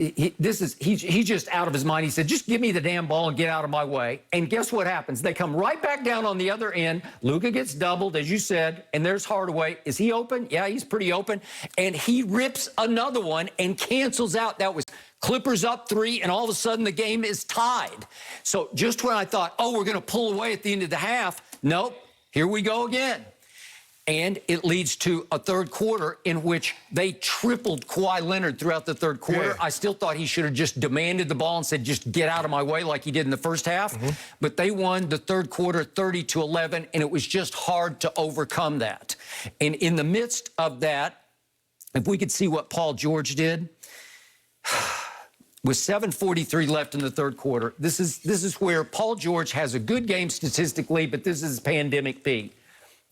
he's just out of his mind. He said, just give me the damn ball and get out of my way. And guess what happens? They come right back down on the other end. Luka gets doubled, as you said, and there's Hardaway. Is he open? Yeah, he's pretty open. And he rips another one and cancels out. That was Clippers up 3, and all of a sudden the game is tied. So just when I thought, oh, we're going to pull away at the end of the half, nope, here we go again. And it leads to a third quarter in which they tripled Kawhi Leonard throughout the third quarter. Yeah. I still thought he should have just demanded the ball and said, just get out of my way like he did in the first half. But they won the third quarter 30-11, and it was just hard to overcome that. And in the midst of that, if we could see what Paul George did, with 7:43 left in the third quarter, this is where Paul George has a good game statistically, but this is pandemic P.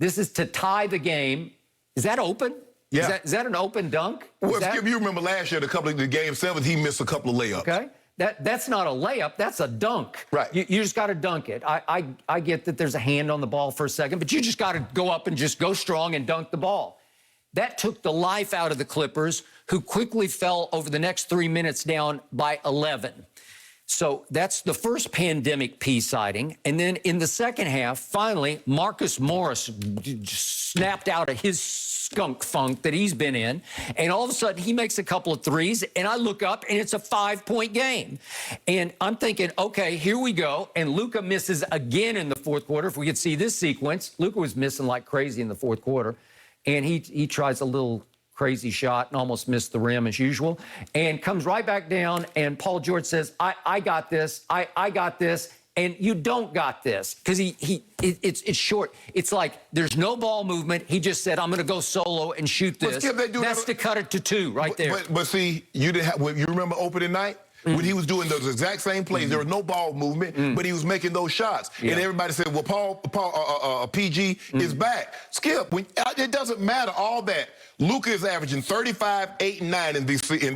This is to tie the game. Is that open? Yeah. Is that an open dunk? Well, Skip, you remember last year, the game 7, he missed a couple of layups. Okay. That's not a layup. That's a dunk. Right. You just got to dunk it. I get that there's a hand on the ball for a second, but you just got to go up and just go strong and dunk the ball. That took the life out of the Clippers, who quickly fell over the next 3 minutes down by 11. So that's the first pandemic P sighting. And then in the second half, finally, Marcus Morris snapped out of his skunk funk that he's been in. And all of a sudden, he makes a couple of threes. And I look up, and it's a 5-point game. And I'm thinking, okay, here we go. And Luka misses again in the fourth quarter. If we could see this sequence, Luka was missing like crazy in the fourth quarter. And he tries a little crazy shot and almost missed the rim as usual, and comes right back down, and Paul George says, I got this, I got this, and you don't got this, because it's short. It's like there's no ball movement. He just said, I'm going to go solo and shoot this. That's to cut it to 2 right there. But see, you didn't have, you remember opening night? When he was doing those exact same plays, there was no ball movement, but he was making those shots. And everybody said, well, PG is back. Skip, it doesn't matter all that. Luka is averaging 35, 8, and 9 in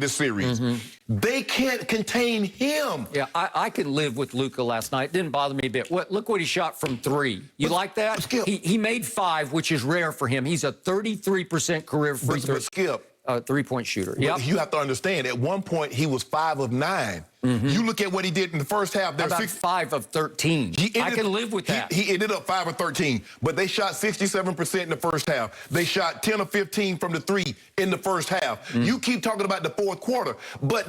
this series. They can't contain him. Yeah, I can live with Luka last night. It didn't bother me a bit. Look what he shot from 3. You like that? Skip. He made 5, which is rare for him. He's a 33% career free throw. Skip. 3-point shooter. Yeah. You have to understand, at one point, he was 5 of 9. You look at what he did in the first half. How about 5 of 13? I can live with that. He ended up 5 of 13, but they shot 67% in the first half. They shot 10 of 15 from the 3 in the first half. You keep talking about the fourth quarter, but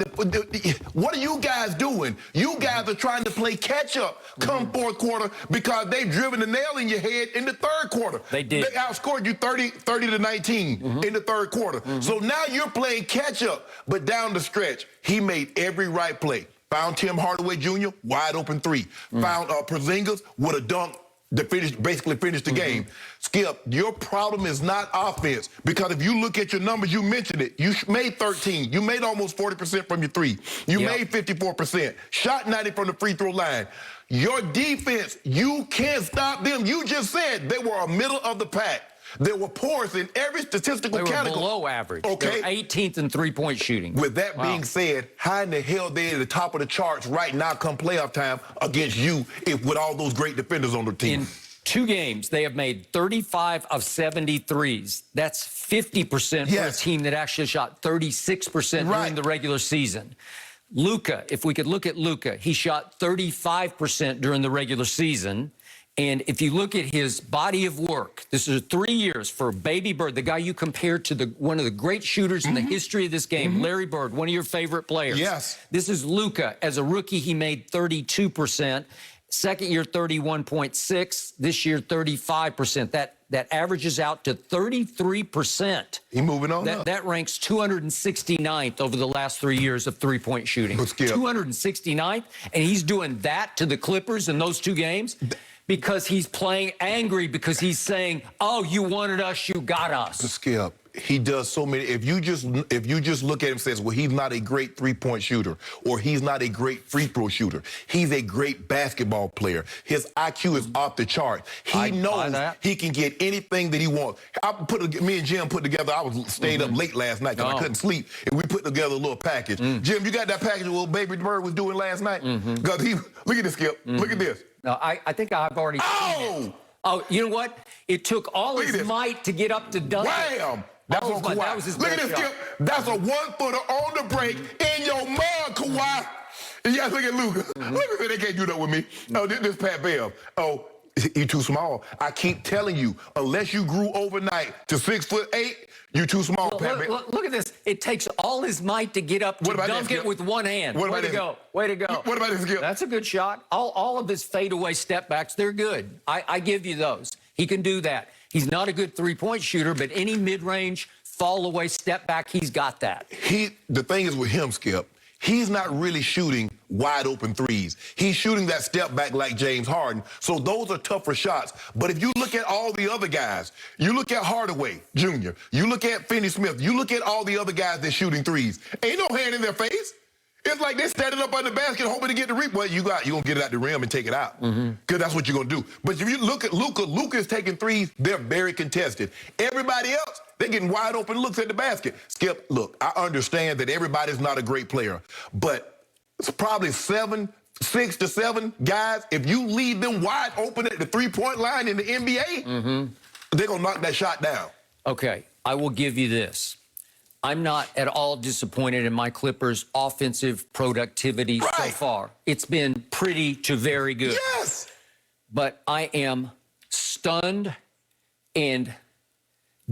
what are you guys doing? You guys are trying to play catch-up come fourth quarter because they've driven the nail in your head in the third quarter. They did. They outscored you 30-19 in the third quarter. So now you're playing catch-up, but down the stretch, he made every right play. Found Tim Hardaway Jr., wide open 3. Found Porzingis with a dunk that basically finished the game. Skip, your problem is not offense, because if you look at your numbers, you mentioned it. You made 13. You made almost 40% from your 3. You made 54%. Shot 90 from the free throw line. Your defense, you can't stop them. You just said they were a middle of the pack. They were poorest in every statistical category. They were below average. Okay. They're 18th in 3-point shooting. With that being said, how in the hell they at the top of the charts right now come playoff time against you with all those great defenders on the team? In 2 games, they have made 35 of 73s. That's 50% for a team that actually shot 36% during the regular season. Luka, if we could look at Luka, he shot 35% during the regular season. And if you look at his body of work, this is 3 years for Baby Bird, the guy you compared to one of the great shooters in the history of this game, Larry Bird, one of your favorite players. Yes. This is Luka. As a rookie, he made 32%. Second year, 31.6. This year, 35%. That averages out to 33%. He moving on up. That ranks 269th over the last 3 years of 3-point shooting. 269th, and he's doing that to the Clippers in those 2 games. Because he's playing angry, because he's saying, oh, you wanted us, you got us. Skip, he does so many. If you just look at him and says, well, he's not a great 3-point shooter, or he's not a great free throw shooter. He's a great basketball player. His IQ is off the chart. He knows he can get anything that he wants. Me and Jim put together, I stayed up late last night because I couldn't sleep, and we put together a little package. Jim, you got that package little Baby Bird was doing last night? Because look at this, Skip. Look at this. No, I think I've already seen it. Oh, you know what? It took all his might to get up to dunk. Wham! That's on Kawhi. That was his Look at best this, shot. Skip. That's a one-footer on the break in your mug, Kawhi. Yeah, look at Luka. Look at they can't do that with me. Oh, this Pat Bev. Oh, you too small. I keep telling you, unless you grew overnight to 6'8", you too small, Pat Bev. Look at this. It takes all his might to get up to dunk it with one hand. Way to go. Way to go. What about this, Skip? That's a good shot. All of his fadeaway step backs, they're good. I give you those. He can do that. He's not a good three-point shooter, but any mid-range, fall-away step back, he's got that. The thing is with him, Skip, he's not really shooting wide open threes. He's shooting that step back like James Harden. So those are tougher shots. But if you look at all the other guys, you look at Hardaway Jr., you look at Finney-Smith, you look at all the other guys that's shooting threes, ain't no hand in their face. It's like they're standing up on the basket hoping to get the rebound. Well, you're going to get it out the rim and take it out. Because that's what you're going to do. But if you look at Luka is taking threes, they're very contested. Everybody else, they're getting wide open looks at the basket. Skip, look, I understand that everybody's not a great player. But it's probably 6 to 7 guys. If you leave them wide open at the three-point line in the NBA, they're going to knock that shot down. Okay, I will give you this. I'm not at all disappointed in my Clippers' offensive productivity so far. It's been pretty to very good. Yes! But I am stunned and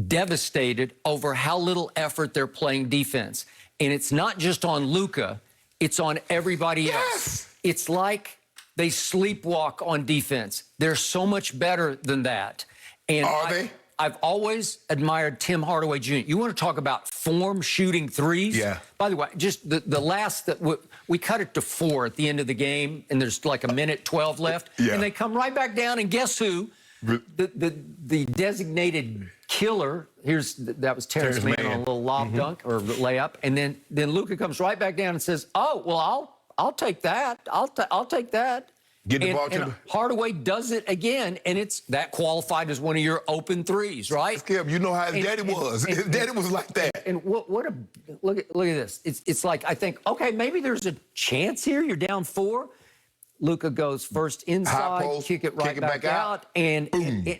devastated over how little effort they're playing defense. And it's not just on Luka, it's on everybody else. It's like they sleepwalk on defense. They're so much better than that. And Are they? I've always admired Tim Hardaway Jr. You want to talk about form shooting threes? Yeah. By the way, just the last that we cut it to 4 at the end of the game, and there's like a minute 12 left, Yeah. and they come right back down, and guess who? The designated killer. That was Terrence Mann on a little lob dunk or layup, and then Luka comes right back down and says, "Oh, well, I'll take that. I'll take that." Get the ball to the... Hardaway does it again, and that qualified as one of your open threes, right? Skip, you know how his daddy was. His daddy was like that. And look at this. It's like, I think, okay, maybe there's a chance here. You're down 4. Luka goes first inside, post, kick it back out, and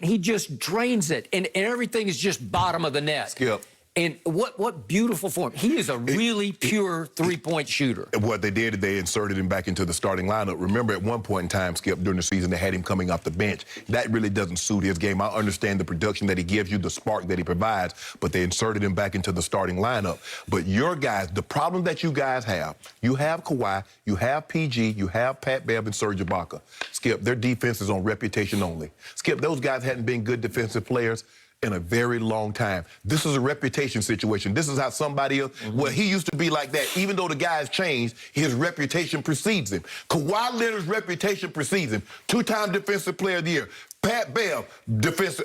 he just drains it, and everything is just bottom of the net. Skip. And what beautiful form. He is a really pure three-point shooter. What they did, they inserted him back into the starting lineup. Remember, at one point in time, Skip, during the season, they had him coming off the bench. That really doesn't suit his game. I understand the production that he gives you, the spark that he provides, but they inserted him back into the starting lineup. But your guys, the problem that you guys have, you have Kawhi, you have PG, you have Pat Bev and Serge Ibaka. Skip, their defense is on reputation only. Skip, those guys hadn't been good defensive players in a very long time. This is a reputation situation. This is how somebody else, well, he used to be like that. Even though the guy's changed, his reputation precedes him. Kawhi Leonard's reputation precedes him. 2-time Defensive Player of the Year. Pat Bev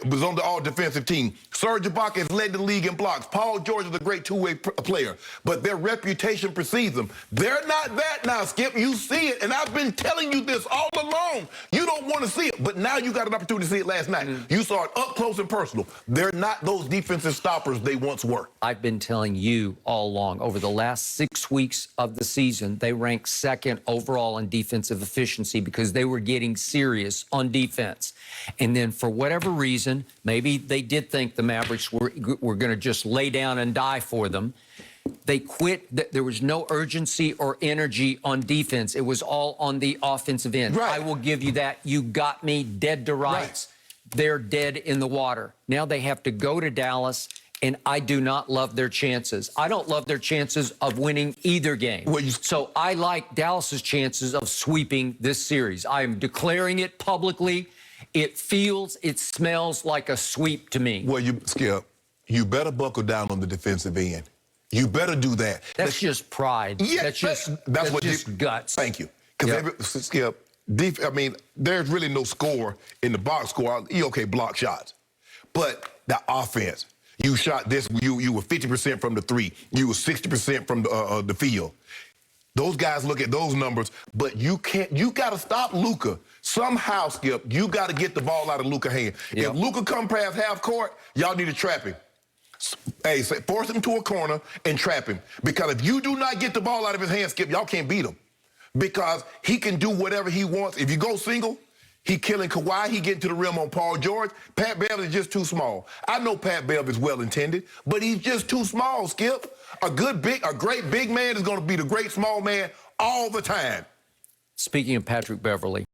was on the all-defensive team. Serge Ibaka has led the league in blocks. Paul George is a great two-way player, but their reputation precedes them. They're not that now, Skip. You see it, and I've been telling you this all along. You don't want to see it, but now you got an opportunity to see it last night. You saw it up close and personal. They're not those defensive stoppers they once were. I've been telling you all along, over the last 6 weeks of the season, they ranked 2nd overall in defensive efficiency because they were getting serious on defense. And then for whatever reason, maybe they did think the Mavericks were going to just lay down and die for them. They quit. There was no urgency or energy on defense. It was all on the offensive end. Right. I will give you that. You got me dead to rights. They're dead in the water. Now they have to go to Dallas, and I do not love their chances. I don't love their chances of winning either game. So I like Dallas's chances of sweeping this series. I am declaring it publicly. It smells like a sweep to me. Well, Skip, you better buckle down on the defensive end. You better do that. That's just pride. Yeah, that's just guts. Thank you. Because Skip, I mean, there's really no score in the box score. You okay, block shots. But the offense, you shot this, you were 50% from the 3. You were 60% from the field. Those guys look at those numbers, but you got to stop Luka. Somehow, Skip, you got to get the ball out of Luka's hand. If Luka come past half court, y'all need to trap him. Hey, force him to a corner and trap him. Because if you do not get the ball out of his hand, Skip, y'all can't beat him. Because he can do whatever he wants. If you go single, He killing Kawhi. He getting to the rim on Paul George. Pat Bev is just too small. I know Pat Bev is well-intended, but he's just too small, Skip. A great big man is going to be the great small man all the time. Speaking of Patrick Beverly,